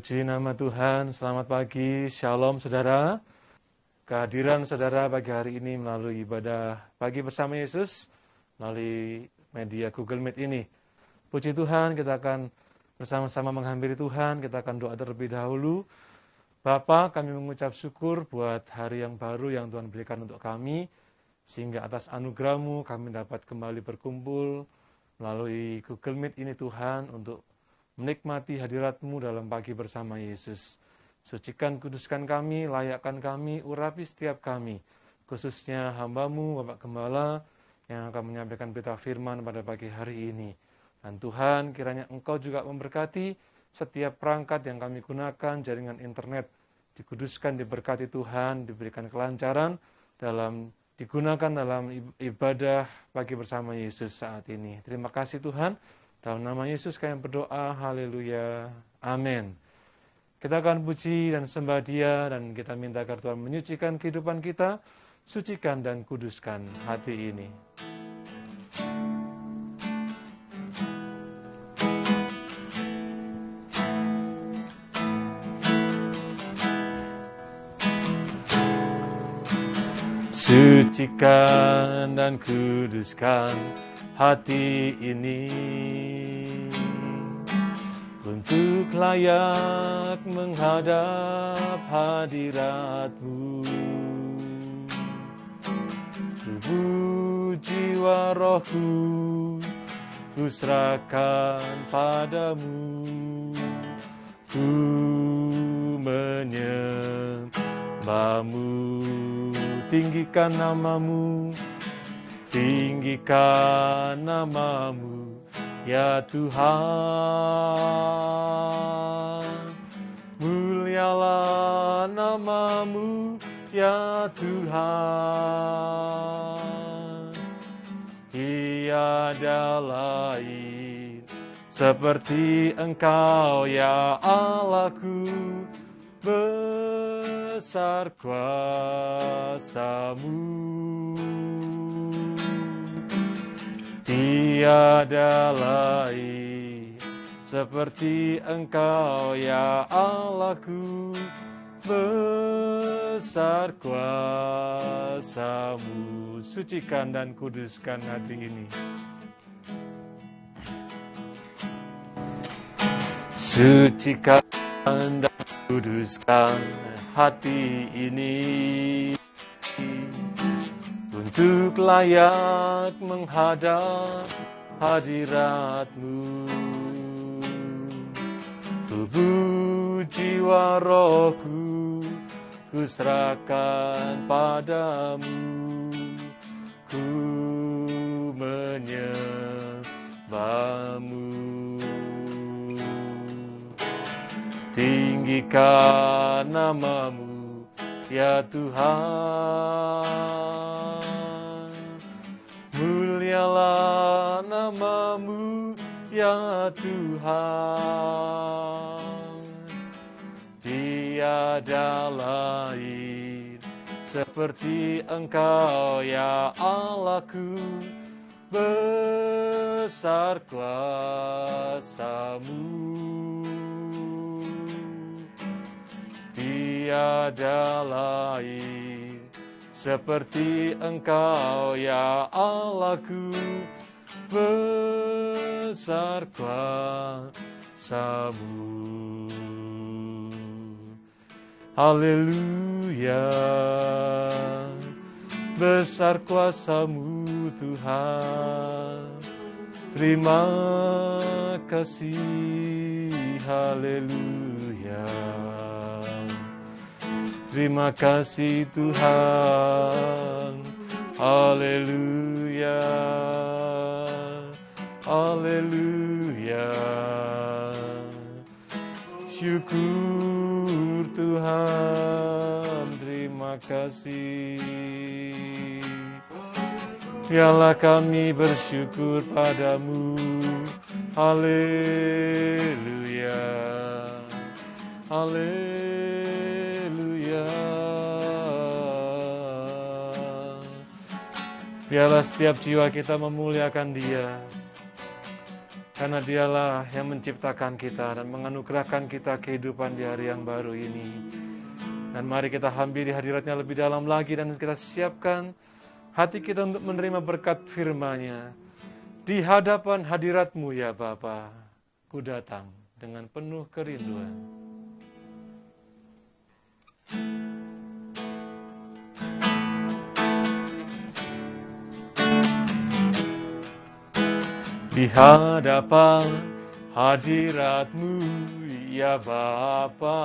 Puji nama Tuhan, selamat pagi, shalom saudara. Kehadiran saudara pagi hari ini melalui ibadah pagi bersama Yesus, melalui media Google Meet ini. Puji Tuhan, kita akan bersama-sama menghampiri Tuhan, kita akan doa terlebih dahulu. Bapa, kami mengucap syukur buat hari yang baru yang Tuhan berikan untuk kami, sehingga atas anugerah-Mu kami dapat kembali berkumpul melalui Google Meet ini Tuhan, untuk menikmati hadirat-Mu dalam pagi bersama Yesus. Sucikan, kuduskan kami, layakkan kami, urapi setiap kami, khususnya hamba-Mu, Bapak Gembala, yang akan menyampaikan berita firman pada pagi hari ini. Dan Tuhan, kiranya Engkau juga memberkati setiap perangkat yang kami gunakan, jaringan internet, dikuduskan, diberkati Tuhan, diberikan kelancaran digunakan dalam ibadah pagi bersama Yesus saat ini. Terima kasih Tuhan. Dalam nama Yesus kami berdoa, haleluya, amin. Kita akan puji dan sembah Dia, dan kita minta agar Tuhan menyucikan kehidupan kita, sucikan dan kuduskan hati ini. Sucikan dan kuduskan hati ini, untuk layak menghadap hadirat-Mu. Tubuh, jiwa, rohku, ku serahkan padamu. Ku menyembah-Mu, tinggikan nama-Mu. Tinggikan nama-Mu, ya Tuhan. Mulialah nama-Mu, ya Tuhan. Tiada lain seperti Engkau, ya Allahku. Besar kuasa-Mu, tiada lain seperti Engkau, ya Allahku. Besar kuasa-Mu. Sucikan dan kuduskan hati ini. Sucikan dan kuduskan hati ini, untuk layak menghadap hadirat-Mu. Tubuh, jiwa, rohku, ku serahkan padamu. Ku menyembah-Mu. Tinggikan nama-Mu, ya Tuhan. Mulialah nama-Mu, ya Tuhan. Tiada lain seperti Engkau, ya Allahku. Besar kuasa-Mu. Tiada lain seperti Engkau, ya Allahku. Besar kuasa-Mu. Haleluya. Besar kuasa-Mu Tuhan. Terima kasih. Haleluya. Terima kasih Tuhan. Haleluya. Haleluya. Syukur Tuhan. Terima kasih. Biarlah kami bersyukur padamu. Haleluya. Haleluya. Biarlah setiap jiwa kita memuliakan Dia, Karena dialah yang menciptakan kita dan menganugerahkan kita kehidupan di hari yang baru ini. Dan mari kita hampiri hadiratnya lebih dalam lagi dan kita siapkan hati kita untuk menerima berkat firman-Nya. Di hadapan hadirat-Mu ya Bapa, ku datang dengan penuh kerinduan. Di hadapan hadirat-Mu ya Bapa,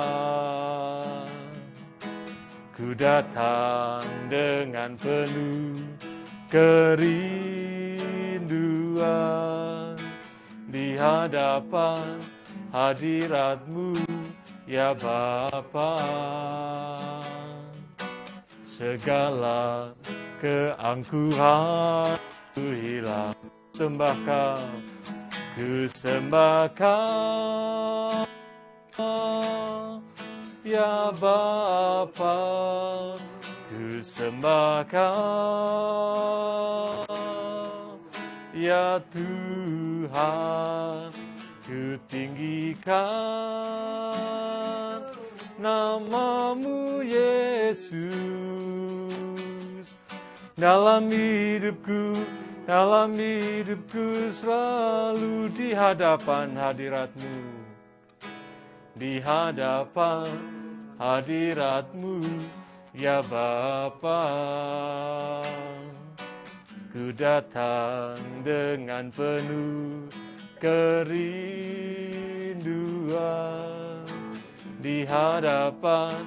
ku datang dengan penuh kerinduan. Di hadapan hadirat-Mu ya Bapa, segala keangkuhan ku hilang. Sembah Kau, ku sembah Kau, ya Bapa, ku sembah Kau, ya Tuhan, ku tinggikan nama-Mu Yesus. Dalam hidupku selalu di hadapan hadirat-Mu. Di hadapan hadirat-Mu ya Bapa, ku datang dengan penuh kerinduan. Di hadapan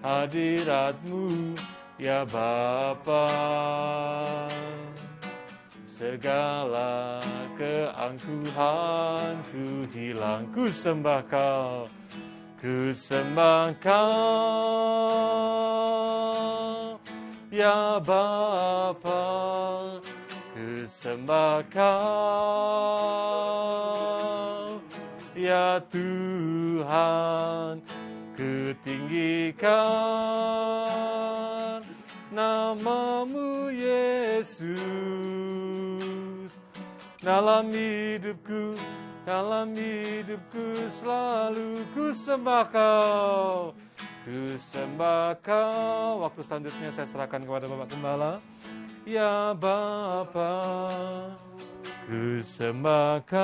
hadirat-Mu ya Bapa, segala keangkuhan ku hilang. Ku sembah Kau, ku sembah Kau, ya Bapa, ku sembah Kau, ya Tuhan, ku tinggikan nama-Mu Yesus. Dalam hidupku selalu ku sembah Kau, ku sembah Kau. Waktu selanjutnya saya serahkan kepada Bapak Gembala. Ya Bapa, ku sembah Kau,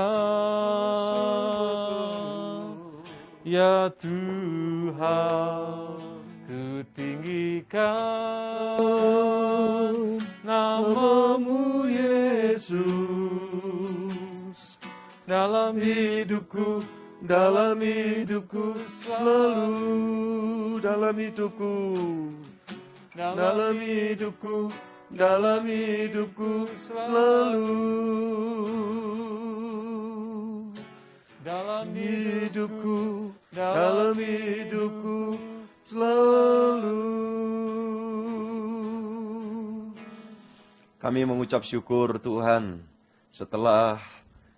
ya Tuhan, ku tinggikan nama-Mu Yesus. Dalam hidupku selalu, dalam hidupku selalu, dalam hidupku selalu. Kami mengucap syukur Tuhan, setelah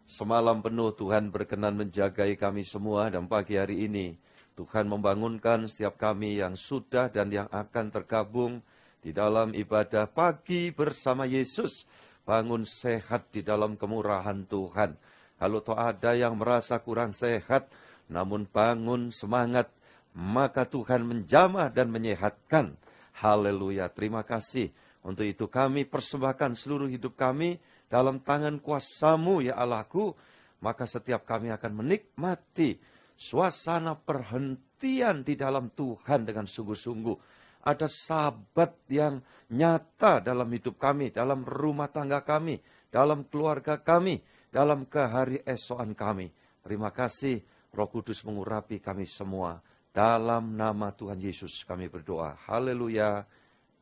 semalam penuh Tuhan berkenan menjagai kami semua, dan pagi hari ini Tuhan membangunkan setiap kami yang sudah dan yang akan tergabung di dalam ibadah pagi bersama Yesus. Bangun sehat di dalam kemurahan Tuhan. Kalau toh ada yang merasa kurang sehat, namun bangun semangat, maka Tuhan menjamah dan menyehatkan. Haleluya, terima kasih. Untuk itu kami persembahkan seluruh hidup kami dalam tangan kuasa-Mu ya Allahku. Maka setiap kami akan menikmati suasana perhentian di dalam Tuhan dengan sungguh-sungguh. Ada sahabat yang nyata dalam hidup kami, dalam rumah tangga kami, dalam keluarga kami, dalam kehariesokan kami. Terima kasih, Roh Kudus mengurapi kami semua. Dalam nama Tuhan Yesus kami berdoa. Haleluya.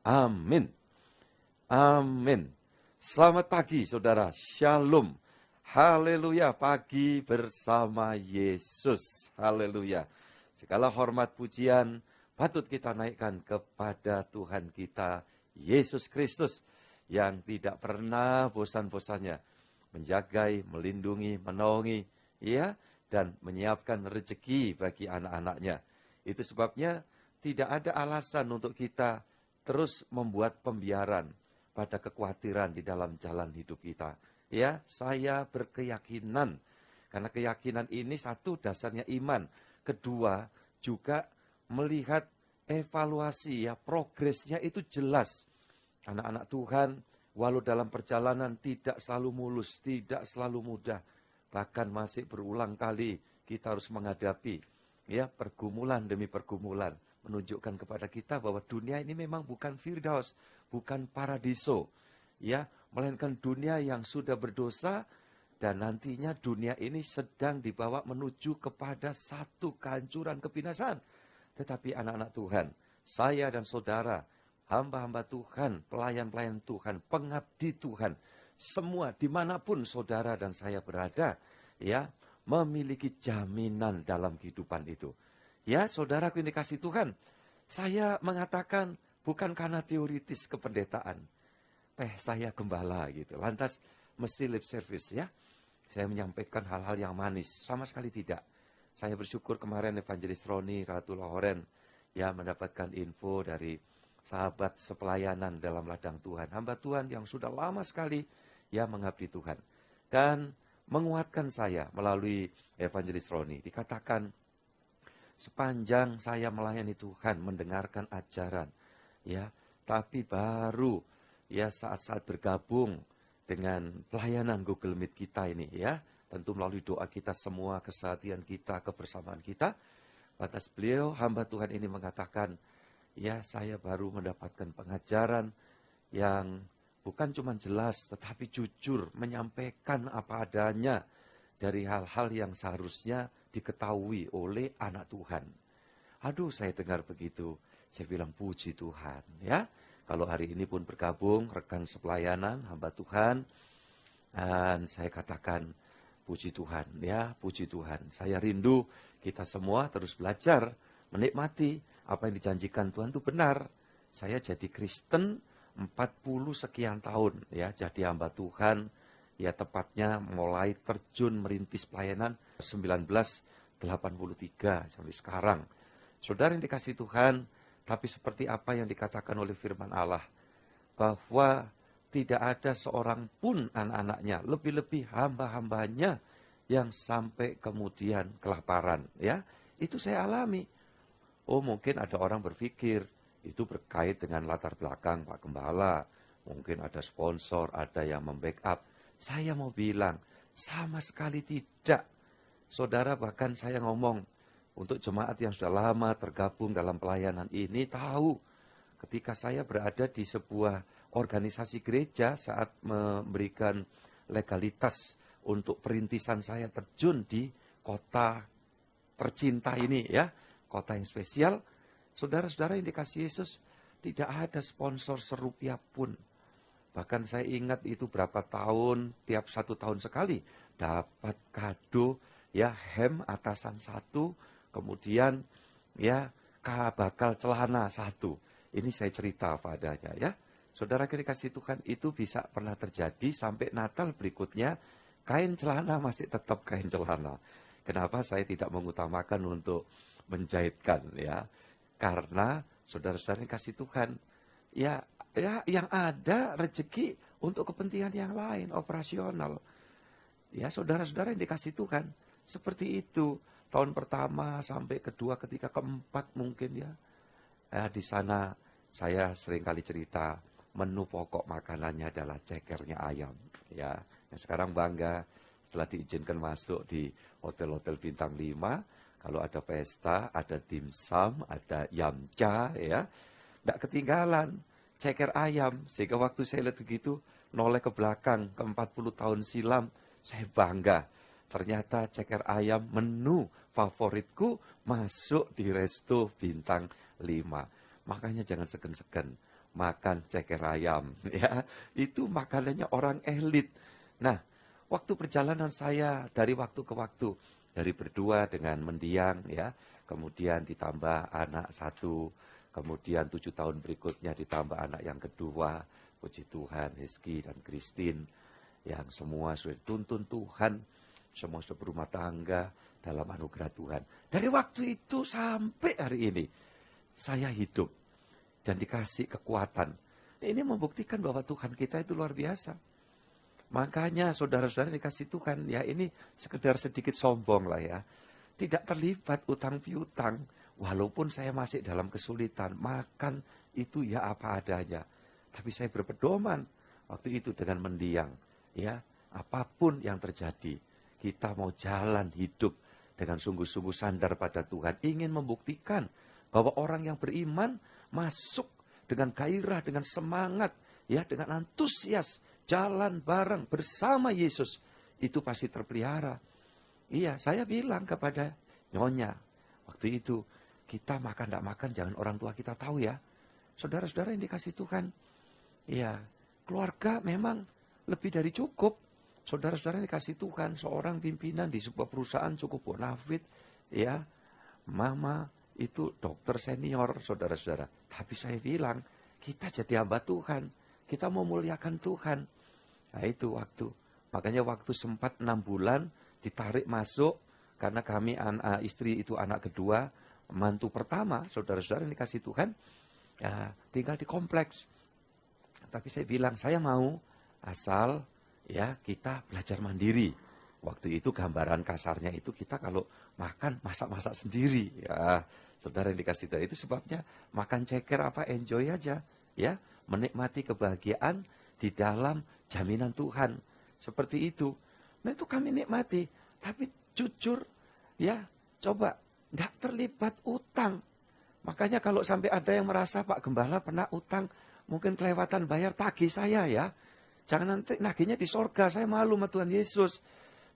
Amin. Amin. Selamat pagi saudara. Shalom. Haleluya. Pagi bersama Yesus. Haleluya. Segala hormat pujian patut kita naikkan kepada Tuhan kita Yesus Kristus, yang tidak pernah bosan-bosannya menjagai, melindungi, menaungi, ya, dan menyiapkan rezeki bagi anak-anaknya. Itu sebabnya tidak ada alasan untuk kita terus membuat pembiaran pada kekhawatiran di dalam jalan hidup kita. Ya, saya berkeyakinan Karena keyakinan ini satu dasarnya iman. Kedua juga melihat evaluasi ya, progresnya itu jelas. Anak-anak Tuhan walau dalam perjalanan tidak selalu mulus, tidak selalu mudah. Bahkan masih berulang kali kita harus menghadapi ya pergumulan demi pergumulan. Menunjukkan kepada kita bahwa dunia ini memang bukan firdaus, bukan paradiso. Ya, melainkan dunia yang sudah berdosa dan nantinya dunia ini sedang dibawa menuju kepada satu kehancuran kebinasaan. Tetapi anak-anak Tuhan, saya dan saudara, hamba-hamba Tuhan, pelayan-pelayan Tuhan, pengabdi Tuhan, semua dimanapun saudara dan saya berada, ya, memiliki jaminan dalam kehidupan itu. Ya, saudaraku yang dikasih Tuhan, saya mengatakan bukan karena teoritis kependetaan. Saya gembala gitu. Lantas mesti lip service ya. Saya menyampaikan hal-hal yang manis. Sama sekali tidak. Saya bersyukur kemarin Evangelis Roni Ratu Lohoren ya mendapatkan info dari sahabat sepelayanan dalam ladang Tuhan. Hamba Tuhan yang sudah lama sekali ya mengabdi Tuhan. Dan menguatkan saya melalui Evangelis Roni. Dikatakan sepanjang saya melayani Tuhan, mendengarkan ajaran ya, tapi baru ya saat-saat bergabung dengan pelayanan Google Meet kita ini ya, tentu melalui doa kita semua, kesehatian kita, kebersamaan kita. Lantas beliau hamba Tuhan ini mengatakan, ya saya baru mendapatkan pengajaran yang bukan cuma jelas tetapi jujur, menyampaikan apa adanya dari hal-hal yang seharusnya diketahui oleh anak Tuhan. Aduh, saya dengar begitu, saya bilang puji Tuhan ya. Kalau hari ini pun bergabung, rekan sepelayanan, hamba Tuhan, dan saya katakan, puji Tuhan, ya, puji Tuhan. Saya rindu kita semua terus belajar, menikmati apa yang dijanjikan Tuhan itu benar. Saya jadi Kristen 40 sekian tahun, ya, jadi hamba Tuhan, ya tepatnya mulai terjun merintis pelayanan 1983 sampai sekarang. Saudara yang dikasih Tuhan, tapi seperti apa yang dikatakan oleh firman Allah, bahwa tidak ada seorang pun anak-anaknya, lebih-lebih hamba-hambanya yang sampai kemudian kelaparan. Ya, itu saya alami. Oh, mungkin ada orang berpikir, itu berkait dengan latar belakang Pak Gembala. Mungkin ada sponsor, ada yang membackup. Saya mau bilang, sama sekali tidak. Saudara, bahkan saya ngomong, untuk jemaat yang sudah lama tergabung dalam pelayanan ini tahu ketika saya berada di sebuah organisasi gereja saat memberikan legalitas untuk perintisan saya terjun di kota tercinta ini ya, kota yang spesial. Saudara-saudara yang dikasih Yesus, tidak ada sponsor serupiah pun. Bahkan saya ingat itu berapa tahun, tiap 1 tahun sekali dapat kado ya hem atasan 1, kemudian ya bakal celana 1. Ini saya cerita padanya ya. Saudara dikasih Tuhan, itu bisa pernah terjadi sampai Natal berikutnya kain celana masih tetap kain celana. Kenapa saya tidak mengutamakan untuk menjahitkan ya? Karena saudara-saudara dikasih Tuhan, ya yang ada rezeki untuk kepentingan yang lain, operasional. Ya, saudara-saudara yang dikasih Tuhan, seperti itu. Tahun pertama sampai kedua, ketiga, keempat mungkin ya. Di sana saya sering kali cerita, menu pokok makanannya adalah cekernya ayam. Ya, yang sekarang bangga setelah diizinkan masuk di hotel-hotel bintang 5, kalau ada pesta, ada dimsum, ada yamcha ya. Tidak ketinggalan ceker ayam, sehingga waktu saya lihat begitu, noleh ke belakang, ke 40 tahun silam, saya bangga. Ternyata ceker ayam menu favoritku masuk di resto bintang 5. Makanya jangan segen-segen makan ceker ayam. Ya, itu makanannya orang elit. Nah, waktu perjalanan saya dari waktu ke waktu, dari berdua dengan mendiang, ya, kemudian ditambah anak 1, kemudian 7 tahun berikutnya ditambah anak yang kedua, puji Tuhan, Hizki dan Christine, yang semua sudah dituntun Tuhan, semua sudah berumah tangga dalam anugerah Tuhan. Dari waktu itu sampai hari ini, saya hidup dan dikasih kekuatan. Ini membuktikan bahwa Tuhan kita itu luar biasa. Makanya saudara-saudara dikasih Tuhan, ya ini sekedar sedikit sombong lah ya. Tidak terlibat utang piutang, walaupun saya masih dalam kesulitan, makan itu ya apa adanya. Tapi saya berpedoman waktu itu dengan mendiang, ya apapun yang terjadi, kita mau jalan hidup dengan sungguh-sungguh sandar pada Tuhan, ingin membuktikan bahwa orang yang beriman masuk dengan gairah, dengan semangat, ya dengan antusias, jalan bareng bersama Yesus, itu pasti terpelihara. Iya, saya bilang kepada Nyonya, waktu itu, kita makan tidak makan, jangan orang tua kita tahu ya. Saudara-saudara yang dikasih Tuhan, iya, keluarga memang lebih dari cukup. Saudara-saudara yang dikasih Tuhan, seorang pimpinan di sebuah perusahaan cukup bonafit, ya, mama itu dokter senior, saudara-saudara. Tapi saya bilang, kita jadi hamba Tuhan, kita mau muliakan Tuhan. Nah itu waktu, makanya waktu sempat 6 bulan ditarik masuk, karena kami istri itu anak kedua, mantu pertama, saudara-saudara yang dikasih Tuhan, ya, tinggal di kompleks. Tapi saya bilang, saya mau asal ya kita belajar mandiri. Waktu itu gambaran kasarnya itu kita kalau makan masak-masak sendiri. Ya, saudara yang dikasih Tuhan, itu sebabnya makan ceker apa enjoy aja, ya, menikmati kebahagiaan di dalam jaminan Tuhan. Seperti itu. Nah itu kami nikmati, tapi jujur, ya, coba tidak terlibat utang. Makanya kalau sampai ada yang merasa Pak Gembala pernah utang, mungkin kelewatan bayar, tagih saya ya. Jangan nanti nagihnya di sorga, saya malu sama Tuhan Yesus.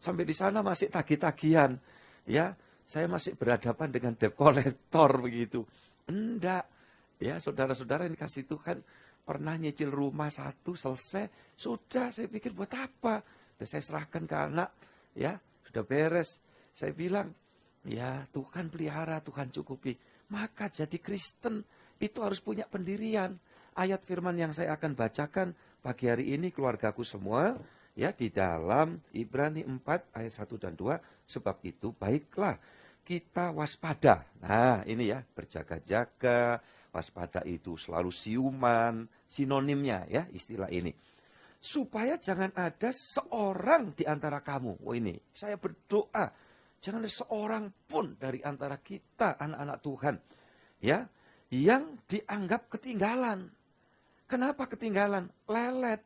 Sampai di sana masih tagih-tagihan. Ya, saya masih berhadapan dengan debt collector begitu. Enggak. Ya, saudara-saudara yang dikasih Tuhan, pernah nyicil rumah satu, selesai. Sudah, saya pikir buat apa? Sudah saya serahkan ke anak, ya, sudah beres. Saya bilang, ya Tuhan pelihara, Tuhan cukupi. Maka jadi Kristen itu harus punya pendirian. Ayat firman yang saya akan bacakan pagi hari ini keluargaku semua, ya, di dalam Ibrani 4 ayat 1 dan 2. Sebab itu baiklah kita waspada. Nah ini ya, berjaga-jaga, waspada itu selalu siuman, sinonimnya ya istilah ini. Supaya jangan ada seorang di antara kamu. Oh ini, saya berdoa, jangan ada seorang pun dari antara kita anak-anak Tuhan, ya, yang dianggap ketinggalan. Kenapa ketinggalan? Lelet.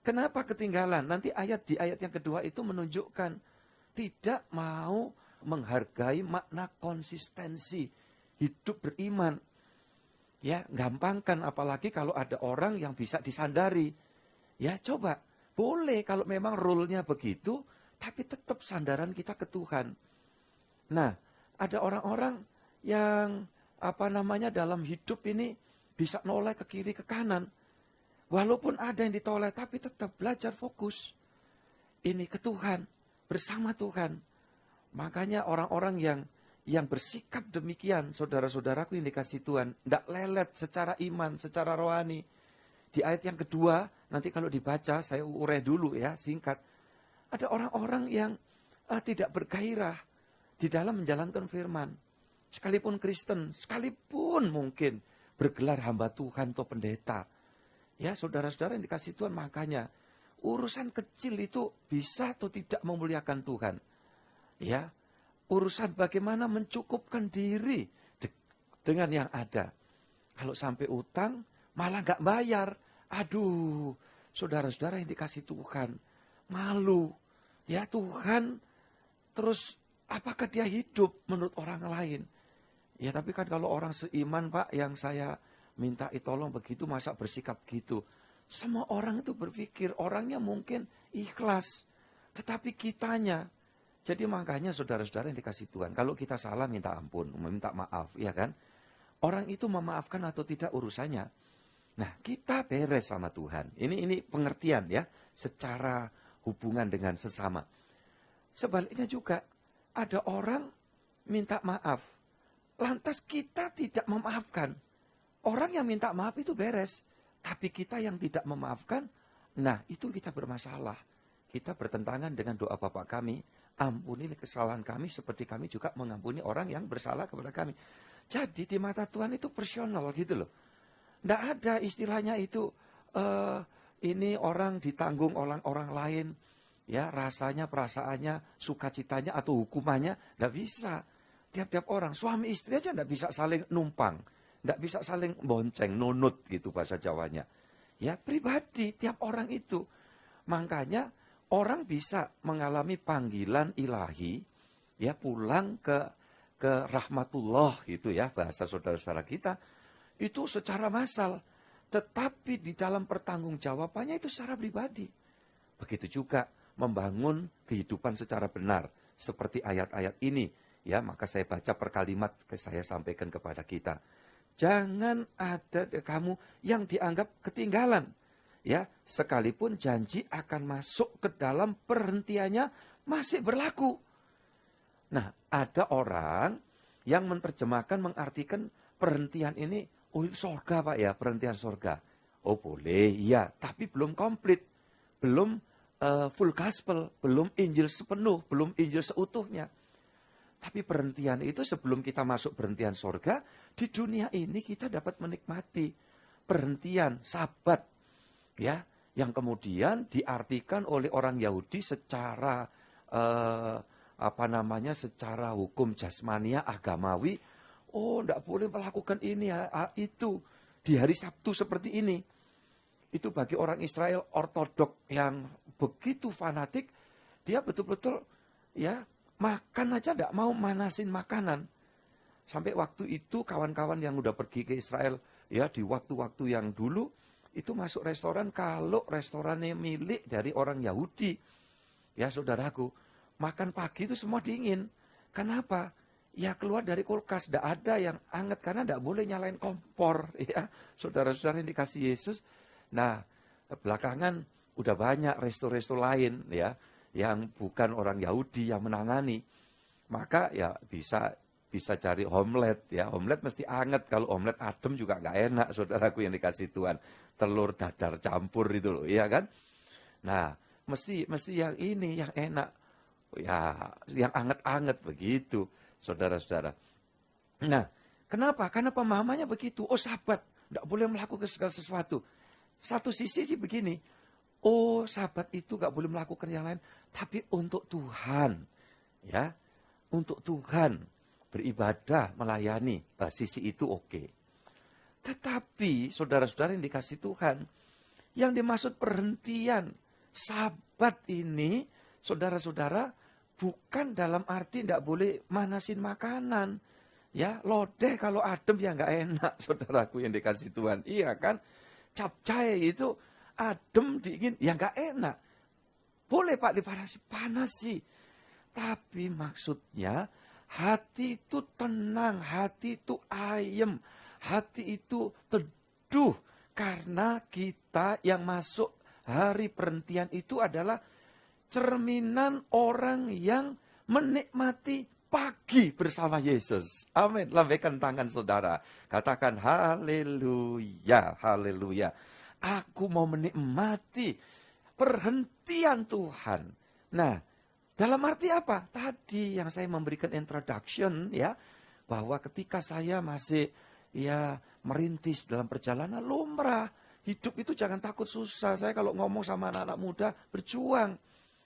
Kenapa ketinggalan? Nanti di ayat yang kedua itu menunjukkan tidak mau menghargai makna konsistensi hidup beriman. Ya, gampangkan apalagi kalau ada orang yang bisa disandari. Ya, coba. Boleh kalau memang rule-nya begitu, tapi tetap sandaran kita ke Tuhan. Nah, ada orang-orang yang dalam hidup ini bisa noleh ke kiri ke kanan. Walaupun ada yang ditoleh, tapi tetap belajar fokus. Ini ke Tuhan, bersama Tuhan. Makanya orang-orang yang bersikap demikian, saudara-saudaraku yang dikasih Tuhan, tidak lelet secara iman, secara rohani. Di ayat yang kedua, nanti kalau dibaca, saya urai dulu ya, singkat. Ada orang-orang yang tidak bergairah di dalam menjalankan firman. Sekalipun Kristen, sekalipun mungkin bergelar hamba Tuhan atau pendeta. Ya, saudara-saudara yang dikasih Tuhan, makanya urusan kecil itu bisa atau tidak memuliakan Tuhan. Ya, urusan bagaimana mencukupkan diri dengan yang ada. Kalau sampai utang, malah nggak bayar. Aduh, saudara-saudara yang dikasih Tuhan, malu. Ya Tuhan, terus apakah dia hidup menurut orang lain? Ya tapi kan kalau orang seiman Pak, yang saya minta tolong begitu, masa bersikap gitu. Semua orang itu berpikir, orangnya mungkin ikhlas, tetapi kitanya. Jadi makanya saudara-saudara yang dikasih Tuhan, kalau kita salah minta ampun, minta maaf, ya kan? Orang itu memaafkan atau tidak urusannya. Nah, kita beres sama Tuhan. Ini pengertian ya, secara hubungan dengan sesama. Sebaliknya juga, ada orang minta maaf, lantas kita tidak memaafkan. Orang yang minta maaf itu beres, tapi kita yang tidak memaafkan, nah itu kita bermasalah. Kita bertentangan dengan doa Bapa kami, ampunilah kesalahan kami seperti kami juga mengampuni orang yang bersalah kepada kami. Jadi di mata Tuhan itu personal gitu loh. Tidak ada istilahnya itu ini orang ditanggung orang lain, ya rasanya, perasaannya, sukacitanya atau hukumannya, tidak bisa. Tiap-tiap orang, suami istri aja tidak bisa saling numpang, tidak bisa saling bonceng, nunut gitu bahasa Jawanya. Ya pribadi tiap orang itu. Makanya orang bisa mengalami panggilan ilahi, ya pulang ke rahmatullah gitu ya bahasa saudara-saudara kita, itu secara massal. Tetapi di dalam pertanggungjawabannya itu secara pribadi. Begitu juga membangun kehidupan secara benar. Seperti ayat-ayat ini. Ya, maka saya baca per kalimat saya sampaikan kepada kita. Jangan ada kamu yang dianggap ketinggalan. Ya, sekalipun janji akan masuk ke dalam perhentiannya masih berlaku. Nah, ada orang yang menerjemahkan, mengartikan perhentian ini, oh itu sorga Pak ya, perhentian sorga. Oh boleh, iya, tapi belum komplit. Belum full gospel, belum Injil sepenuh, belum Injil seutuhnya. Tapi perhentian itu sebelum kita masuk perhentian sorga, di dunia ini kita dapat menikmati perhentian sabat. Ya, yang kemudian diartikan oleh orang Yahudi secara secara hukum jasmania agamawi, oh tidak boleh melakukan ini itu di hari Sabtu seperti ini. Itu bagi orang Israel ortodok yang begitu fanatik, dia betul-betul ya makan aja tidak mau manasin makanan. Sampai waktu itu kawan-kawan yang udah pergi ke Israel ya di waktu-waktu yang dulu itu masuk restoran, kalau restorannya milik dari orang Yahudi, ya saudaraku, makan pagi itu semua dingin. Kenapa? Ya keluar dari kulkas, tidak ada yang hangat karena tidak boleh nyalain kompor. Ya, saudara-saudara yang dikasih Yesus. Nah, belakangan udah banyak resto-resto lain ya yang bukan orang Yahudi yang menangani. Maka ya bisa cari omelet ya. Omelet mesti hangat. Kalau omelet adem juga nggak enak, saudaraku yang dikasih Tuhan. Telur dadar campur itu loh, ya kan? Nah, mesti yang ini yang enak. Ya, yang anget-anget begitu, saudara-saudara. Nah, kenapa? Karena pemahamannya begitu. Oh, sabat, tidak boleh melakukan segala sesuatu. Satu sisi sih begini. Oh, sabat itu nggak boleh melakukan yang lain, tapi untuk Tuhan, ya, untuk Tuhan beribadah, melayani. Nah, sisi itu oke. Tetapi, saudara-saudara yang dikasih Tuhan, yang dimaksud perhentian sabat ini, saudara-saudara, bukan dalam arti tidak boleh manasin makanan. Ya, lodeh kalau adem ya nggak enak, saudaraku yang dikasih Tuhan. Iya kan? Capcay itu adem, dingin, ya nggak enak. Boleh Pak dipanasi, panas sih. Tapi maksudnya hati itu tenang, hati itu ayem, hati itu teduh. Karena kita yang masuk hari perhentian itu adalah cerminan orang yang menikmati pagi bersama Yesus. Amin. Lambaikan tangan saudara. Katakan haleluya, haleluya. Aku mau menikmati perhentian Tuhan. Nah, dalam arti apa? Tadi yang saya memberikan introduction ya, bahwa ketika saya masih ya merintis dalam perjalanan lumrah, hidup itu jangan takut susah. Saya kalau ngomong sama anak-anak muda, berjuang.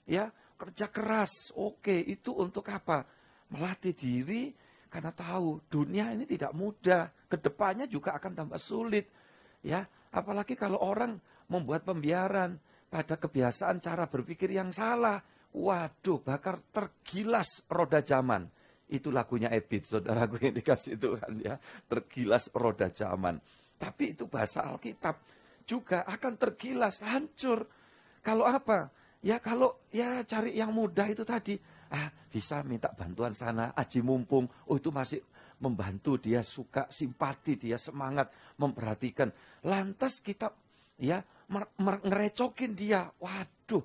Ya, kerja keras. Oke, itu untuk apa? Melatih diri karena tahu dunia ini tidak mudah. Kedepannya juga akan tambah sulit. Ya, apalagi kalau orang membuat pembiaran pada kebiasaan cara berpikir yang salah. Waduh, bakal tergilas roda zaman. Itu lagunya Ebit, saudaraku yang dikasih Tuhan ya. Tergilas roda zaman. Tapi itu bahasa Alkitab. Juga akan tergilas, hancur. Kalau apa? Ya kalau ya cari yang mudah itu tadi. Bisa minta bantuan sana, aji mumpung. Oh itu masih membantu, dia suka, simpati, dia semangat, memperhatikan. Lantas kita ya ngerecokin dia. Waduh,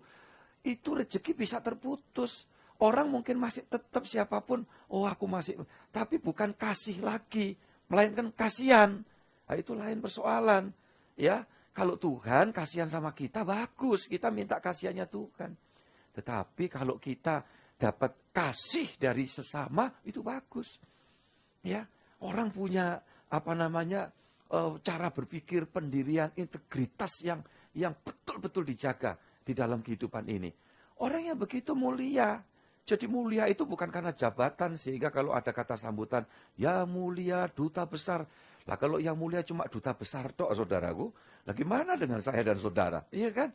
itu rezeki bisa terputus. Orang mungkin masih tetap siapapun, oh aku masih, tapi bukan kasih lagi, melainkan kasihan. Nah, itu lain persoalan. Ya, kalau Tuhan kasihan sama kita, bagus. Kita minta kasihannya Tuhan. Tetapi kalau kita dapat kasih dari sesama, itu bagus. Ya, orang punya cara berpikir, pendirian, integritas yang betul betul-betul dijaga di dalam kehidupan ini. Orang yang begitu mulia. Jadi mulia itu bukan karena jabatan, sehingga kalau ada kata sambutan, ya mulia, duta besar. Lah kalau yang mulia cuma duta besar tok, saudaraku, lah gimana dengan saya dan saudara? Iya kan?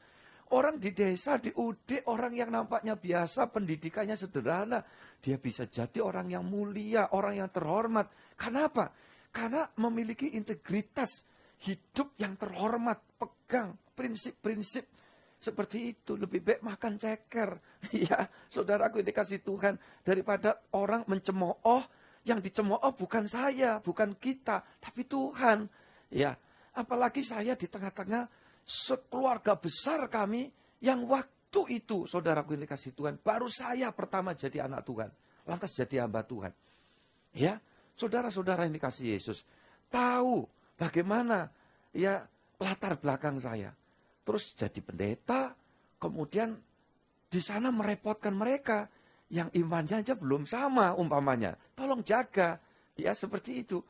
Orang di desa, di UD, orang yang nampaknya biasa, pendidikannya sederhana, dia bisa jadi orang yang mulia, orang yang terhormat. Kenapa? Karena memiliki integritas hidup yang terhormat, pegang prinsip-prinsip seperti itu. Lebih baik makan ceker. Ya, saudaraku, ini kasih Tuhan, daripada orang mencemooh, yang dicemooh bukan saya, bukan kita, tapi Tuhan. Ya, apalagi saya di tengah-tengah sekeluarga besar kami yang waktu itu, saudaraku ini kasih Tuhan, baru saya pertama jadi anak Tuhan, lantas jadi hamba Tuhan. Ya, saudara-saudara ini kasih Yesus, tahu bagaimana ya latar belakang saya. Terus jadi pendeta, kemudian di sana merepotkan mereka yang imannya aja belum sama umpamanya. Tolong jaga, ya seperti itu.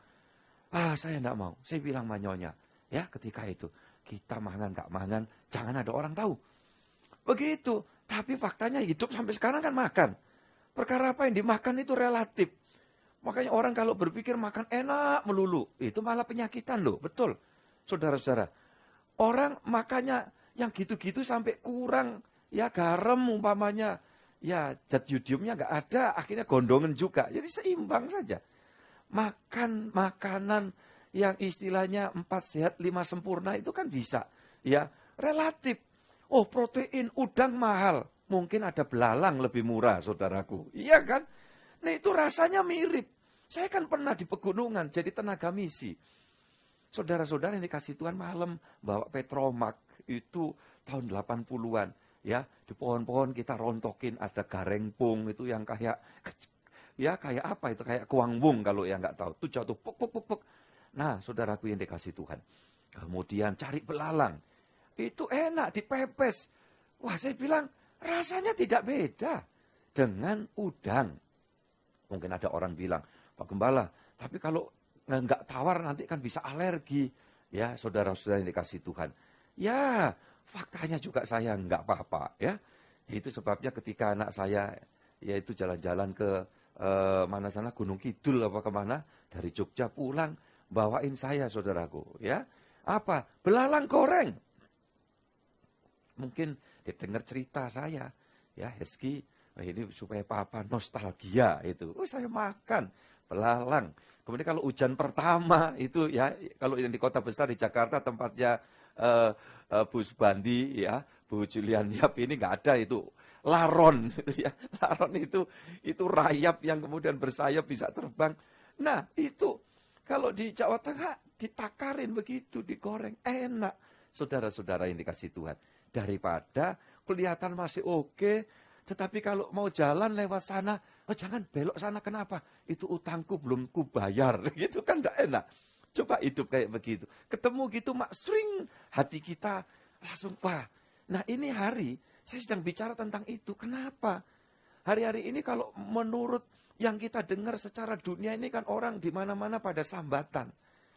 Saya enggak mau, saya bilang manyonya, ya ketika itu. Kita mangan, gak mangan, jangan ada orang tahu. Begitu. Tapi faktanya hidup sampai sekarang kan makan. Perkara apa yang dimakan itu relatif. Makanya orang kalau berpikir makan enak melulu, itu malah penyakitan loh. Betul, saudara-saudara. Orang makannya yang gitu-gitu sampai kurang, ya garam umpamanya. Ya zat yodiumnya gak ada, akhirnya gondongan juga. Jadi seimbang saja. Makan makanan yang istilahnya 4 sehat 5 sempurna itu kan bisa. Ya, relatif. Oh, protein udang mahal. Mungkin ada belalang lebih murah, saudaraku. Iya kan? Nah, itu rasanya mirip. Saya kan pernah di pegunungan jadi tenaga misi. Saudara-saudara yang dikasih Tuhan malam bawa petromak itu tahun 80-an. Ya, di pohon-pohon kita rontokin ada garengpung itu yang kayak apa itu, kayak kuangbung kalau yang nggak tahu. Itu jatuh puk puk puk puk. Nah, saudaraku yang dikasih Tuhan. Kemudian cari belalang. Itu enak, dipepes. Wah, saya bilang, rasanya tidak beda dengan udang. Mungkin ada orang bilang, Pak Gembala, tapi kalau nggak tawar nanti kan bisa alergi. Ya, saudara-saudara yang dikasih Tuhan. Ya, faktanya juga saya nggak apa-apa. Ya, itu sebabnya ketika anak saya, yaitu jalan-jalan ke mana sana, Gunung Kidul apa kemana, dari Jogja pulang, bawain saya, saudaraku, ya. Apa? Belalang goreng. Mungkin dia dengar cerita saya, ya, Heski, ini supaya papa nostalgia itu. Oh, saya makan belalang. Kemudian kalau hujan pertama itu, ya, kalau yang di kota besar di Jakarta tempatnya Bu Subandi, ya, Bu Julian Yap ini nggak ada itu. Laron, itu ya. Laron itu rayap yang kemudian bersayap bisa terbang. Nah, itu kalau di Jawa Tengah ditakarin begitu, digoreng, enak. Saudara-saudara yang dikasih Tuhan. Daripada kelihatan masih oke, tetapi kalau mau jalan lewat sana, oh jangan belok sana, kenapa? Itu utangku belum kubayar, gitu kan enggak enak. Coba hidup kayak begitu. Ketemu gitu, sering hati kita langsung, wah. Nah ini hari, saya sedang bicara tentang itu. Kenapa? Hari-hari ini kalau menurut yang kita dengar secara dunia ini kan orang di mana-mana pada sambatan.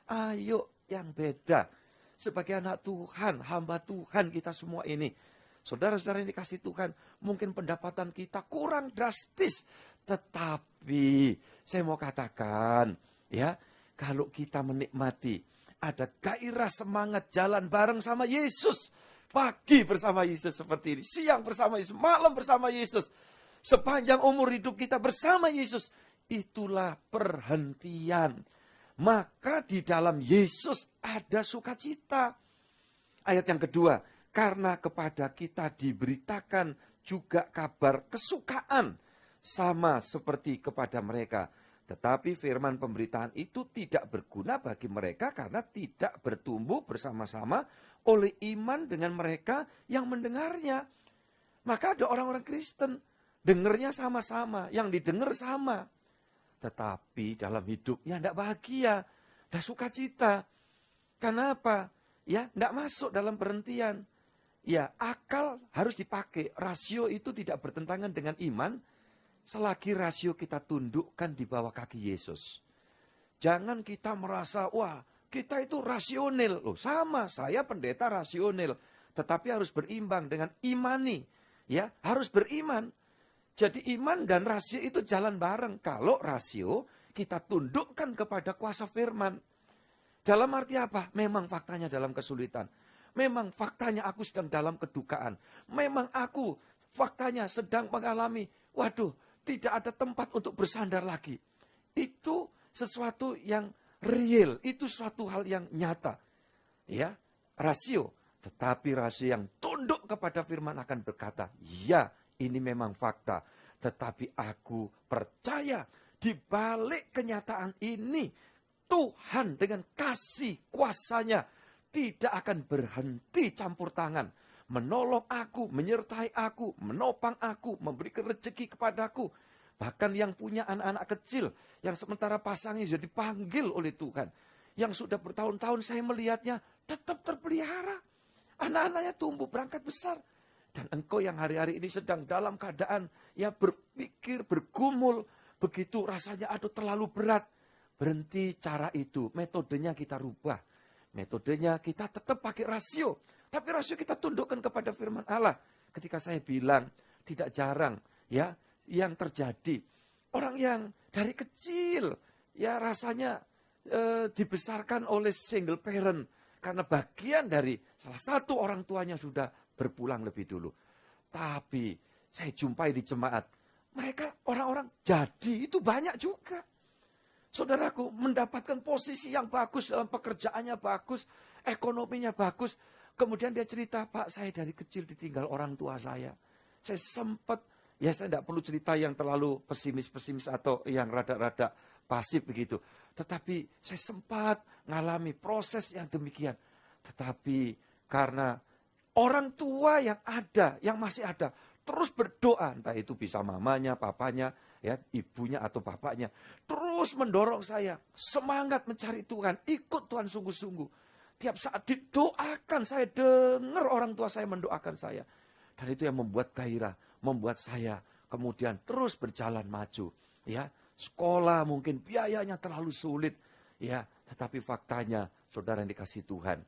Ayo yang beda. Sebagai anak Tuhan, hamba Tuhan kita semua ini. Saudara-saudara yang dikasih Tuhan, mungkin pendapatan kita kurang drastis. Tetapi saya mau katakan, ya, kalau kita menikmati, ada gairah semangat jalan bareng sama Yesus. Pagi bersama Yesus seperti ini, siang bersama Yesus, malam bersama Yesus. Sepanjang umur hidup kita bersama Yesus, itulah perhentian. Maka di dalam Yesus ada sukacita. Ayat yang kedua, karena kepada kita diberitakan juga kabar kesukaan sama seperti kepada mereka. Tetapi firman pemberitaan itu tidak berguna bagi mereka karena tidak bertumbuh bersama-sama oleh iman dengan mereka yang mendengarnya. Maka ada orang-orang Kristen dengernya sama-sama, yang didengar sama. Tetapi dalam hidupnya tidak bahagia, tidak sukacita. Kenapa? Ya, tidak masuk dalam perhentian. Ya, akal harus dipakai. Rasio itu tidak bertentangan dengan iman, selagi rasio kita tundukkan di bawah kaki Yesus. Jangan kita merasa, wah, kita itu rasional. Loh, sama, saya pendeta rasional. tetapi harus berimbang dengan imani. Ya, harus beriman. Jadi iman dan rasio itu jalan bareng. Kalau rasio kita tundukkan kepada kuasa firman. Dalam arti apa? Memang faktanya dalam kesulitan. Memang faktanya aku sedang dalam kedukaan. Memang aku faktanya sedang mengalami, waduh, tidak ada tempat untuk bersandar lagi. Itu sesuatu yang real, itu suatu hal yang nyata. Ya, rasio. Tetapi rasio yang tunduk kepada firman akan berkata, ya, ini memang fakta. Tetapi aku percaya di balik kenyataan ini, Tuhan dengan kasih kuasanya tidak akan berhenti campur tangan. Menolong aku, menyertai aku, menopang aku, memberikan rezeki kepadaku. Bahkan yang punya anak-anak kecil, yang sementara pasangnya sudah dipanggil oleh Tuhan. Yang sudah bertahun-tahun saya melihatnya tetap terpelihara. Anak-anaknya tumbuh berangkat besar. Dan engkau yang hari-hari ini sedang dalam keadaan ya berpikir, bergumul. Begitu rasanya aduh terlalu berat. Berhenti cara itu, metodenya kita rubah. Metodenya kita tetap pakai rasio. Tapi rasio kita tundukkan kepada firman Allah. Ketika saya bilang, tidak jarang ya yang terjadi. Orang yang dari kecil ya rasanya dibesarkan oleh single parent. Karena bagian dari salah satu orang tuanya sudah berpulang lebih dulu. Tapi saya jumpai di jemaat. Mereka orang-orang jadi itu banyak juga. Saudaraku mendapatkan posisi yang bagus dalam pekerjaannya bagus, ekonominya bagus. Kemudian dia cerita, Pak saya dari kecil ditinggal orang tua saya. Saya sempat, ya saya tidak perlu cerita yang terlalu pesimis-pesimis atau yang rada-rada pasif begitu. Tetapi saya sempat mengalami proses yang demikian. Tetapi karena orang tua yang ada, yang masih ada, terus berdoa, entah itu bisa mamanya, papanya, ya ibunya atau bapaknya, terus mendorong saya semangat mencari Tuhan, ikut Tuhan sungguh-sungguh. Tiap saat didoakan, saya dengar orang tua saya mendoakan saya. Dan itu yang membuat gairah, membuat saya kemudian terus berjalan maju. Ya, sekolah mungkin biayanya terlalu sulit, ya, tetapi faktanya saudara yang dikasih Tuhan,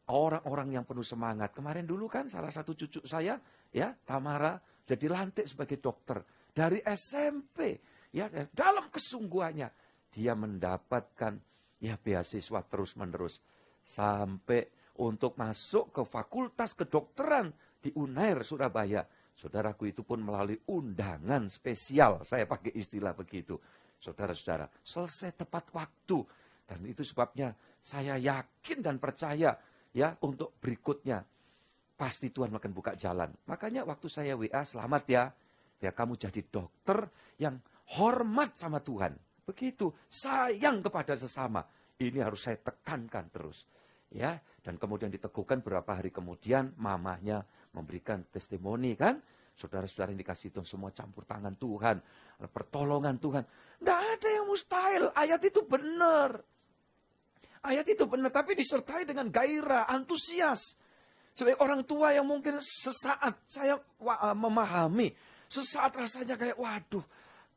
orang-orang yang penuh semangat. Kemarin dulu kan salah satu cucu saya, ya Tamara, jadi dilantik sebagai dokter. Dari SMP, ya dalam kesungguhannya dia mendapatkan ya beasiswa terus-menerus sampai untuk masuk ke Fakultas Kedokteran di UNAIR Surabaya. Saudaraku itu pun melalui undangan spesial, saya pakai istilah begitu. Saudara-saudara, selesai tepat waktu dan itu sebabnya saya yakin dan percaya ya untuk berikutnya pasti Tuhan akan buka jalan. Makanya waktu saya WA, selamat ya. Ya kamu jadi dokter yang hormat sama Tuhan. Begitu, sayang kepada sesama. Ini harus saya tekankan terus. Ya, dan kemudian diteguhkan beberapa hari kemudian mamahnya memberikan testimoni kan. Saudara-saudara yang dikasih Tuhan semua campur tangan Tuhan. Pertolongan Tuhan. Tidak ada yang mustahil. Ayat itu benar. Ayat itu benar, tapi disertai dengan gairah, antusias. Sebagai orang tua yang mungkin sesaat saya memahami. Sesaat rasanya kayak, waduh,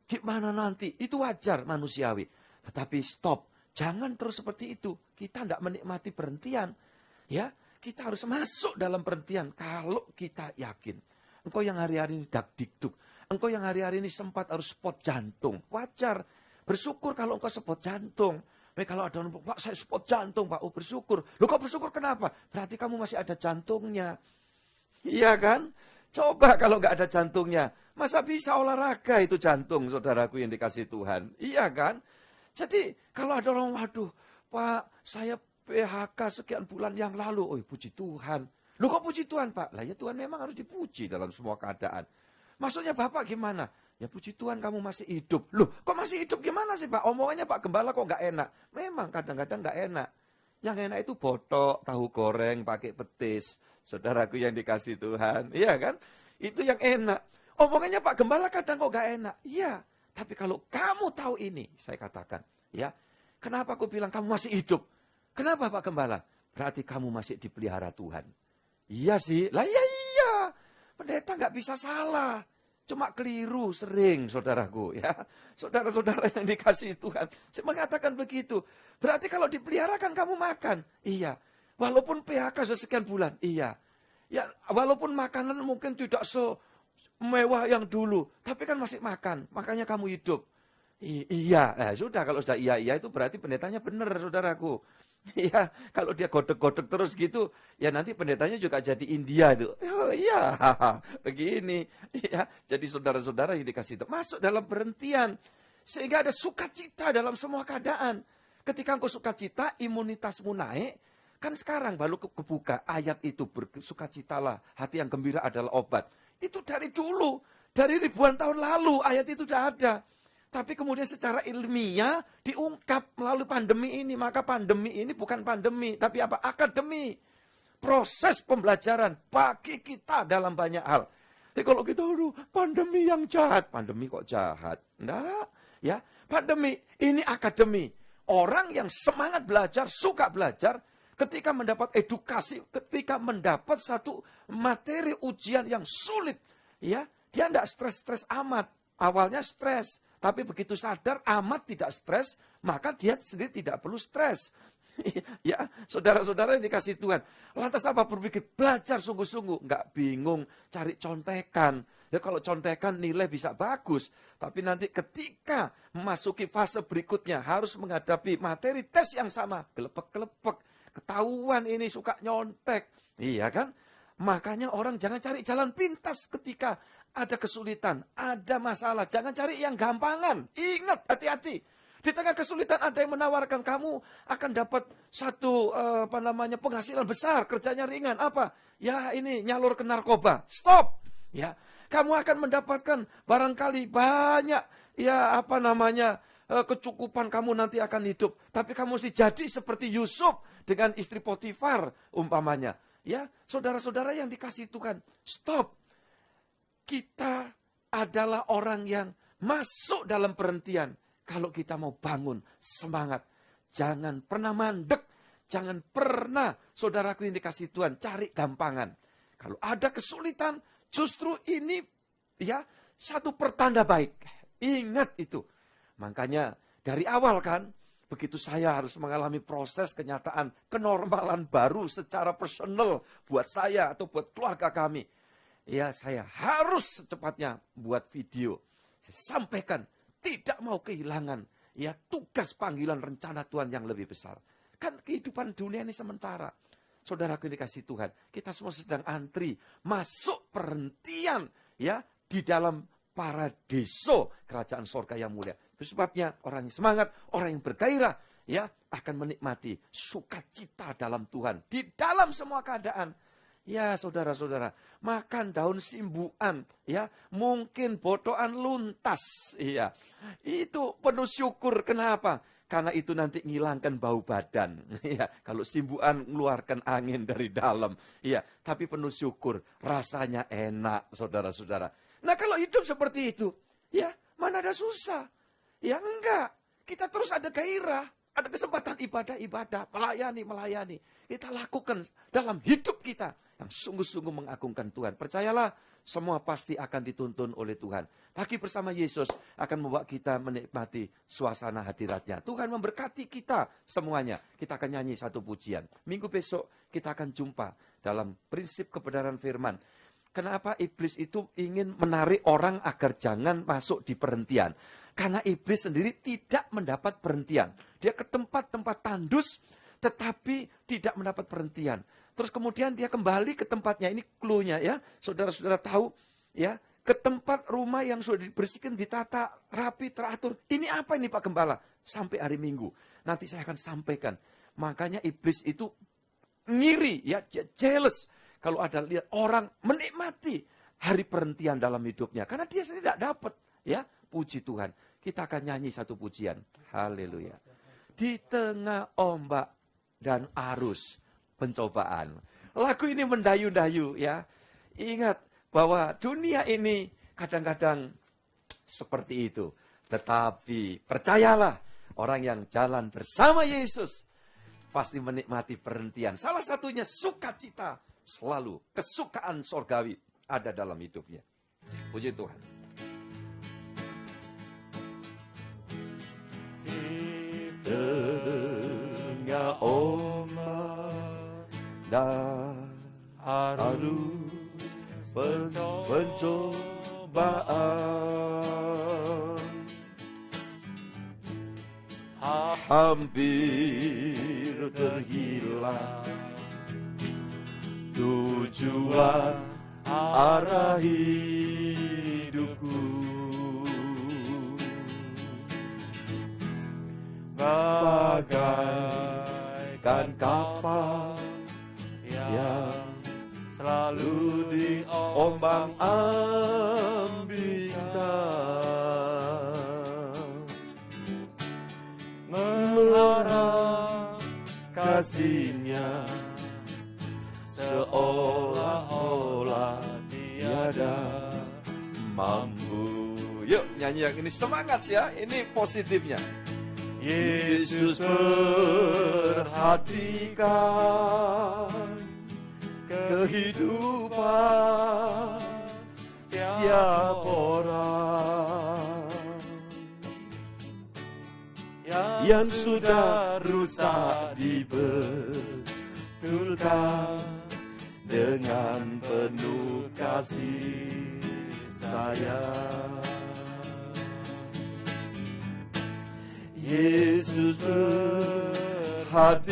gimana nanti? Itu wajar manusiawi. Tetapi stop, jangan terus seperti itu. Kita tidak menikmati berhentian. Ya, kita harus masuk dalam berhentian kalau kita yakin. Engkau yang hari-hari ini dak-dikduk. Engkau yang hari-hari ini sempat harus spot jantung. Wajar, bersyukur kalau engkau spot jantung. Kalau ada orang, Pak saya spot jantung, Pak. Oh bersyukur. Loh kok bersyukur kenapa? Berarti kamu masih ada jantungnya. Iya kan? Coba kalau nggak ada jantungnya. Masa bisa olahraga itu jantung, saudaraku yang dikasih Tuhan. Iya kan? Jadi kalau ada orang, waduh, Pak, saya PHK sekian bulan yang lalu. Oh puji Tuhan. Loh kok puji Tuhan, Pak? Lah ya Tuhan memang harus dipuji dalam semua keadaan. Maksudnya Bapak gimana? Ya puji Tuhan kamu masih hidup. Loh kok masih hidup gimana sih Pak? Omongannya Pak Gembala kok nggak enak? Memang kadang-kadang nggak enak. Yang enak itu botok, tahu goreng, pakai petis. Saudaraku yang dikasih Tuhan. Iya kan? Itu yang enak. Omongannya Pak Gembala kadang kok gak enak. Iya, tapi kalau kamu tahu ini, saya katakan, ya, kenapa aku bilang kamu masih hidup? Kenapa Pak Gembala? Berarti kamu masih dipelihara Tuhan. Iya sih, lah iya. Pendeta gak bisa salah. Cuma keliru sering, saudaraku, ya. Saudara-saudara yang dikasih Tuhan, saya mengatakan begitu. Berarti kalau dipelihara kan kamu makan. Iya. Walaupun PHK sekian bulan, iya. Ya, walaupun makanan mungkin tidak semewah yang dulu, tapi kan masih makan, makanya kamu hidup. Iya, sudah kalau sudah iya itu berarti pendetanya benar, saudaraku. Iya, kalau dia godek-godek terus gitu, ya nanti pendetanya juga jadi India itu. Oh iya, begini. Ya, jadi saudara-saudara yang dikasih itu masuk dalam berhentian. Sehingga ada sukacita dalam semua keadaan. Ketika engkau sukacita, imunitasmu naik. Kan sekarang baru kebuka ayat itu, bersukacitalah, hati yang gembira adalah obat. Itu dari dulu, dari ribuan tahun lalu ayat itu sudah ada. Tapi kemudian secara ilmiah diungkap melalui pandemi ini. Maka pandemi ini bukan pandemi, tapi apa? Akademi. Proses pembelajaran bagi kita dalam banyak hal. Jadi kalau kita, aduh, pandemi yang jahat. Pandemi kok jahat? Enggak. Ya, pandemi ini akademi. Orang yang semangat belajar, suka belajar, ketika mendapat edukasi, ketika mendapat satu materi ujian yang sulit, ya, dia enggak stres-stres amat. Awalnya stres. Tapi begitu sadar amat tidak stres, maka dia sendiri tidak perlu stres. Ya, saudara-saudara yang dikasih Tuhan. Lantas apa berpikir? Belajar sungguh-sungguh. Enggak bingung cari contekan. Ya kalau contekan nilai bisa bagus. Tapi nanti ketika memasuki fase berikutnya harus menghadapi materi tes yang sama. Gelepek-gelepek. Ketahuan ini suka nyontek. Iya kan? Makanya orang jangan cari jalan pintas ketika ada kesulitan, ada masalah. Jangan cari yang gampangan. Ingat, hati-hati. Di tengah kesulitan ada yang menawarkan kamu akan dapat satu penghasilan besar, kerjanya ringan. Apa? Ya ini nyalur ke narkoba. Stop. Ya, kamu akan mendapatkan barangkali banyak kecukupan kamu nanti akan hidup. Tapi kamu mesti jadi seperti Yusuf dengan istri Potifar umpamanya. Ya, saudara-saudara yang dikasih Tuhan, stop. Kita adalah orang yang masuk dalam perhentian. Kalau kita mau bangun, semangat. Jangan pernah mandek. Jangan pernah, saudaraku yang dikasih Tuhan, cari gampangan. Kalau ada kesulitan, justru ini ya satu pertanda baik. Ingat itu. Makanya dari awal kan, begitu saya harus mengalami proses kenyataan, kenormalan baru secara personal buat saya atau buat keluarga kami. Ya, saya harus secepatnya buat video. Saya sampaikan, tidak mau kehilangan ya tugas panggilan rencana Tuhan yang lebih besar. Kan kehidupan dunia ini sementara. Saudaraku dikasih Tuhan, kita semua sedang antri masuk perhentian ya di dalam paradiso kerajaan sorga yang mulia. Itu sebabnya orang yang semangat, orang yang bergairah ya akan menikmati sukacita dalam Tuhan di dalam semua keadaan. Ya saudara-saudara, makan daun simbuan, ya mungkin bodohan luntas, iya. Itu penuh syukur, kenapa? Karena itu nanti ngilangkan bau badan, ya. Kalau simbuan mengeluarkan angin dari dalam, iya. Tapi penuh syukur, rasanya enak, saudara-saudara. Nah kalau hidup seperti itu, ya mana ada susah, ya enggak. Kita terus ada gairah. Ada kesempatan ibadah-ibadah, melayani. Kita lakukan dalam hidup kita yang sungguh-sungguh mengagungkan Tuhan. Percayalah, semua pasti akan dituntun oleh Tuhan. Pagi bersama Yesus akan membawa kita menikmati suasana hadiratnya. Tuhan memberkati kita semuanya. Kita akan nyanyi satu pujian. Minggu besok kita akan jumpa dalam prinsip kebenaran firman. Kenapa iblis itu ingin menarik orang agar jangan masuk di perhentian? Karena iblis sendiri tidak mendapat perhentian. Dia ke tempat-tempat tandus, tetapi tidak mendapat perhentian. Terus kemudian dia kembali ke tempatnya. Ini clue-nya ya. Saudara-saudara tahu ya, ke tempat rumah yang sudah dibersihkan, ditata, rapi, teratur. Ini apa ini Pak Gembala? Sampai hari Minggu. Nanti saya akan sampaikan. Makanya iblis itu ngiri, ya, jealous. Kalau ada lihat orang menikmati hari perhentian dalam hidupnya. Karena dia sendiri tidak dapat. Ya, puji Tuhan. Kita akan nyanyi satu pujian. Haleluya. Di tengah ombak dan arus pencobaan. Lagu ini mendayu-dayu ya. Ingat bahwa dunia ini kadang-kadang seperti itu. Tetapi percayalah, orang yang jalan bersama Yesus pasti menikmati perhentian. Salah satunya sukacita selalu. Kesukaan sorgawi ada dalam hidupnya. Puji Tuhan. Tengah ombak dan harus pencobaan, hampir terhilang tujuan arah hidupku. Bagaikan kapal yang selalu diombang-ambingkan, mengharap kasihnya seolah-olah tiada mampu. Yuk nyanyi yang ini, semangat ya, ini positifnya. Yesus perhatikan kehidupan setiap orang yang sudah rusak dibetulkan dengan penuh kasih sayang. Yesus perhatikan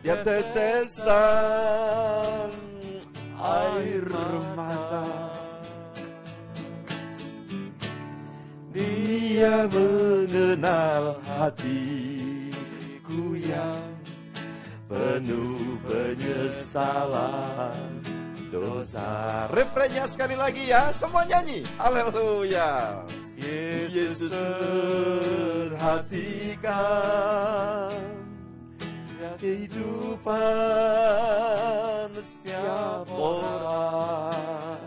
tiap tetesan air mata. Dia mengenal hatiku yang penuh penyesalan dosa. Refrennya sekali lagi ya, semua nyanyi. Haleluya. Yesus perhatikan kehidupan setiap orang.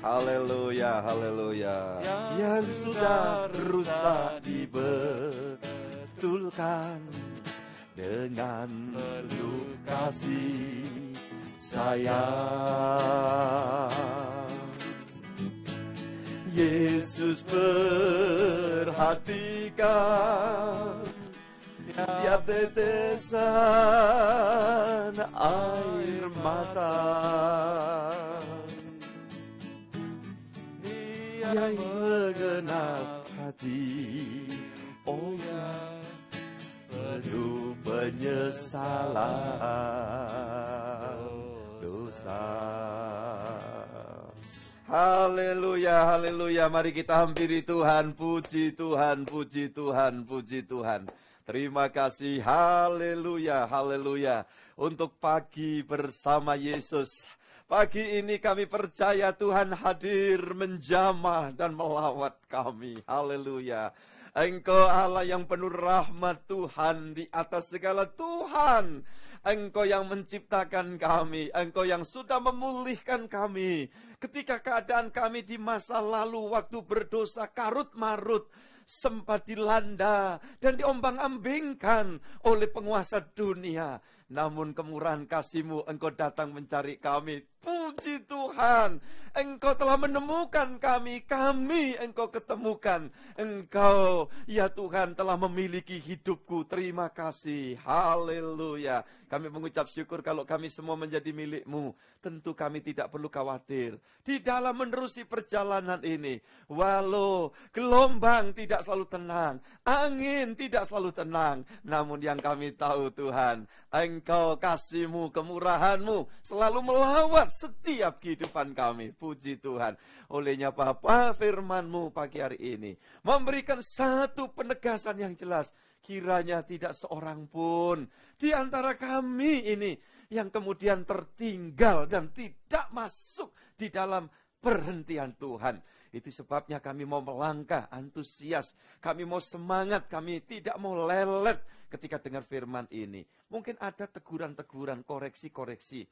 Haleluya, haleluya. Yang sudah rusak dibetulkan dengan penuh kasih sayang. Yesus perhatikan tiap tetesan air mata. Dia mengenal hati orang penuh penyesalan dosa. Haleluya, haleluya. Mari kita hampiri Tuhan. Puji Tuhan, puji Tuhan, puji Tuhan. Terima kasih, haleluya, haleluya. Untuk pagi bersama Yesus. Pagi ini kami percaya Tuhan hadir menjamah dan melawat kami. Haleluya. Engkau Allah yang penuh rahmat Tuhan di atas segala Tuhan. Engkau yang menciptakan kami. Engkau yang sudah memulihkan kami. Ketika keadaan kami di masa lalu waktu berdosa karut-marut, sempat dilanda dan diombang-ambingkan oleh penguasa dunia. Namun kemurahan kasih-Mu, Engkau datang mencari kami. Puji Tuhan, Engkau telah menemukan kami Engkau ketemukan. Engkau, ya Tuhan, telah memiliki hidupku. Terima kasih, haleluya. Kami mengucap syukur kalau kami semua menjadi milik-Mu. Tentu kami tidak perlu khawatir di dalam menerusi perjalanan ini. Walau gelombang tidak selalu tenang, angin tidak selalu tenang, namun yang kami tahu Tuhan, Engkau kasih-Mu, kemurahan-Mu selalu melawat setiap kehidupan kami. Puji Tuhan. Olehnya Bapa, firman-Mu pagi hari ini memberikan satu penegasan yang jelas. Kiranya tidak seorang pun di antara kami ini yang kemudian tertinggal dan tidak masuk di dalam perhentian Tuhan. Itu sebabnya kami mau melangkah antusias, kami mau semangat, kami tidak mau lelet ketika dengar firman ini. Mungkin ada teguran-teguran, koreksi-koreksi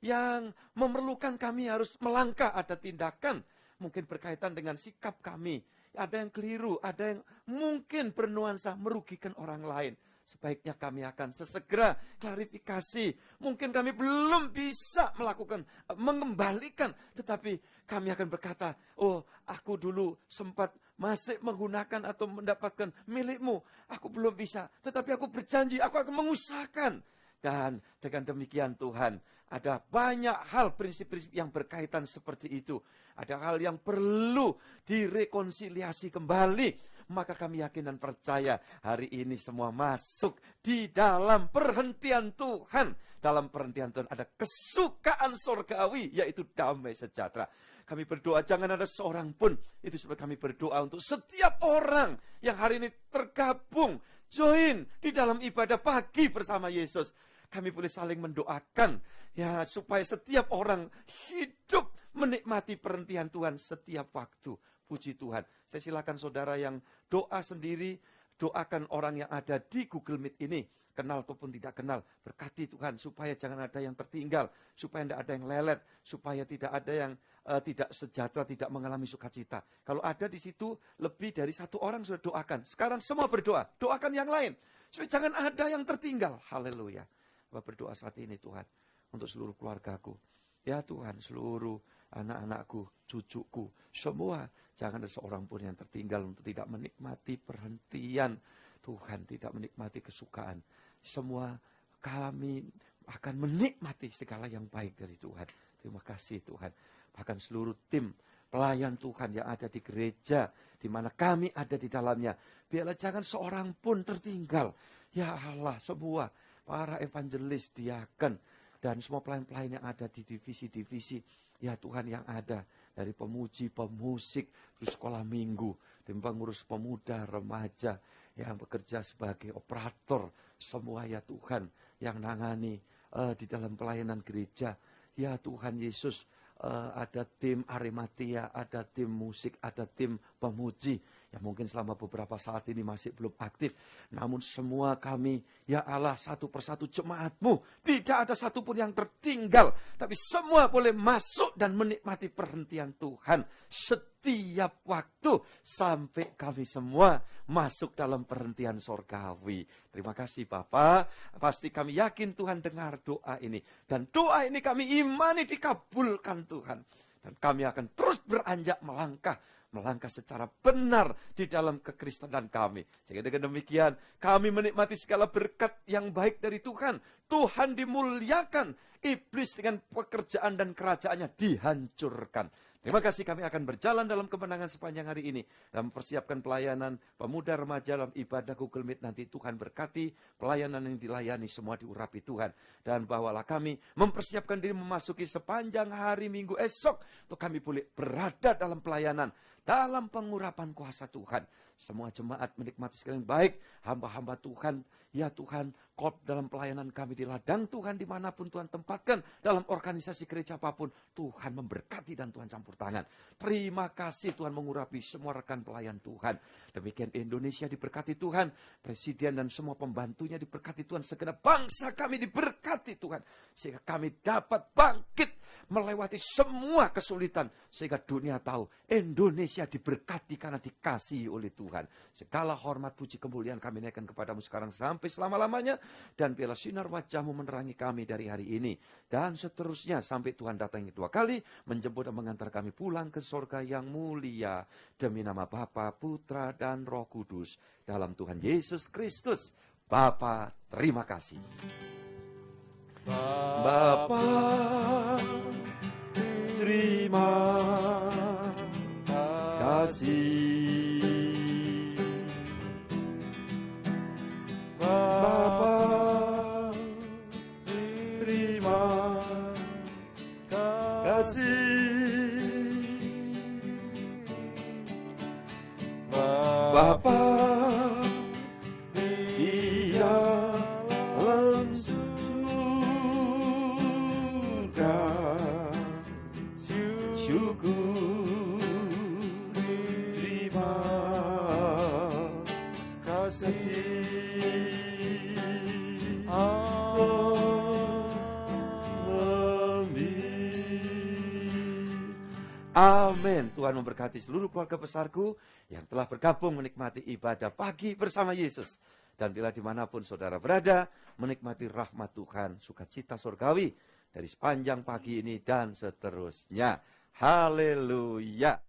yang memerlukan kami harus melangkah, ada tindakan mungkin berkaitan dengan sikap kami. Ada yang keliru, ada yang mungkin bernuansa merugikan orang lain. Sebaiknya kami akan sesegera klarifikasi. Mungkin kami belum bisa mengembalikan. Tetapi kami akan berkata, oh aku dulu sempat masih menggunakan atau mendapatkan milik-Mu. Aku belum bisa. Tetapi aku berjanji, aku akan mengusahakan. Dan dengan demikian Tuhan, ada banyak hal prinsip-prinsip yang berkaitan seperti itu. Ada hal yang perlu direkonsiliasi kembali. Maka kami yakin dan percaya hari ini semua masuk di dalam perhentian Tuhan. Dalam perhentian Tuhan ada kesukaan surgawi, yaitu damai sejahtera. Kami berdoa jangan ada seorang pun. Itu sebab kami berdoa untuk setiap orang yang hari ini tergabung, join di dalam ibadah pagi bersama Yesus. Kami boleh saling mendoakan ya supaya setiap orang hidup menikmati perhentian Tuhan setiap waktu. Puji Tuhan. Saya silakan saudara yang doa sendiri, doakan orang yang ada di Google Meet ini, kenal ataupun tidak kenal. Berkati Tuhan supaya jangan ada yang tertinggal, supaya tidak ada yang lelet, supaya tidak ada yang tidak sejahtera, tidak mengalami sukacita. Kalau ada di situ lebih dari satu orang sudah doakan. Sekarang semua berdoa, doakan yang lain. Supaya jangan ada yang tertinggal. Haleluya. Bapak berdoa saat ini Tuhan untuk seluruh keluargaku. Ya Tuhan, seluruh anak-anakku, cucuku, semua. Jangan ada seorang pun yang tertinggal untuk tidak menikmati perhentian Tuhan, tidak menikmati kesukaan. Semua kami akan menikmati segala yang baik dari Tuhan. Terima kasih Tuhan. Bahkan seluruh tim pelayan Tuhan yang ada di gereja, di mana kami ada di dalamnya. Biarlah jangan seorang pun tertinggal. Ya Allah, semua para evangelis, diaken, dan semua pelayan-pelayan yang ada di divisi-divisi. Ya Tuhan yang ada dari pemuji, pemusik, terus sekolah minggu, dan pengurus pemuda, remaja, yang bekerja sebagai operator, semua ya Tuhan yang nangani di dalam pelayanan gereja. Ya Tuhan Yesus, ada tim Arimatia, ada tim musik, ada tim pemuji. Ya mungkin selama beberapa saat ini masih belum aktif. Namun semua kami, ya Allah, satu persatu jemaat-Mu. Tidak ada satupun yang tertinggal. Tapi semua boleh masuk dan menikmati perhentian Tuhan. Setiap waktu sampai kami semua masuk dalam perhentian sorgawi. Terima kasih Bapa. Pasti kami yakin Tuhan dengar doa ini. Dan doa ini kami imani dikabulkan Tuhan. Dan kami akan terus beranjak melangkah secara benar di dalam kekristenan kami. Sehingga dengan demikian kami menikmati segala berkat yang baik dari Tuhan. Tuhan dimuliakan, iblis dengan pekerjaan dan kerajaannya dihancurkan. Terima kasih, kami akan berjalan dalam kemenangan sepanjang hari ini. Dan mempersiapkan pelayanan pemuda remaja dalam ibadah Google Meet nanti. Tuhan berkati pelayanan yang dilayani, semua diurapi Tuhan. Dan bawalah kami mempersiapkan diri memasuki sepanjang hari Minggu esok. Untuk kami boleh berada dalam pelayanan, dalam pengurapan kuasa Tuhan. Semua jemaat menikmati sekali yang baik. Hamba-hamba Tuhan, ya Tuhan, kop dalam pelayanan kami di ladang Tuhan, dimanapun Tuhan tempatkan, dalam organisasi gereja apapun, Tuhan memberkati dan Tuhan campur tangan. Terima kasih Tuhan mengurapi semua rekan pelayan Tuhan. Demikian Indonesia diberkati Tuhan, Presiden dan semua pembantunya diberkati Tuhan, segenap bangsa kami diberkati Tuhan, sehingga kami dapat bangkit melewati semua kesulitan, sehingga dunia tahu Indonesia diberkati karena dikasihi oleh Tuhan. Segala hormat, puji, kemuliaan kami naikkan kepadamu sekarang sampai selama-lamanya. Dan biarlah sinar wajahmu menerangi kami dari hari ini dan seterusnya sampai Tuhan datang kedua kali, menjemput dan mengantar kami pulang ke surga yang mulia. Demi nama Bapa, Putra, dan Roh Kudus, dalam Tuhan Yesus Kristus. Bapa, terima kasih. Bapa, terima kasih. Bapa, terima kasih. Bapa, di dalam surga, syukur, terima kasih. Amin. Tuhan memberkati seluruh keluarga besarku yang telah bergabung menikmati ibadah pagi bersama Yesus. Dan bila dimanapun saudara berada, menikmati rahmat Tuhan, sukacita surgawi dari sepanjang pagi ini dan seterusnya. Haleluya.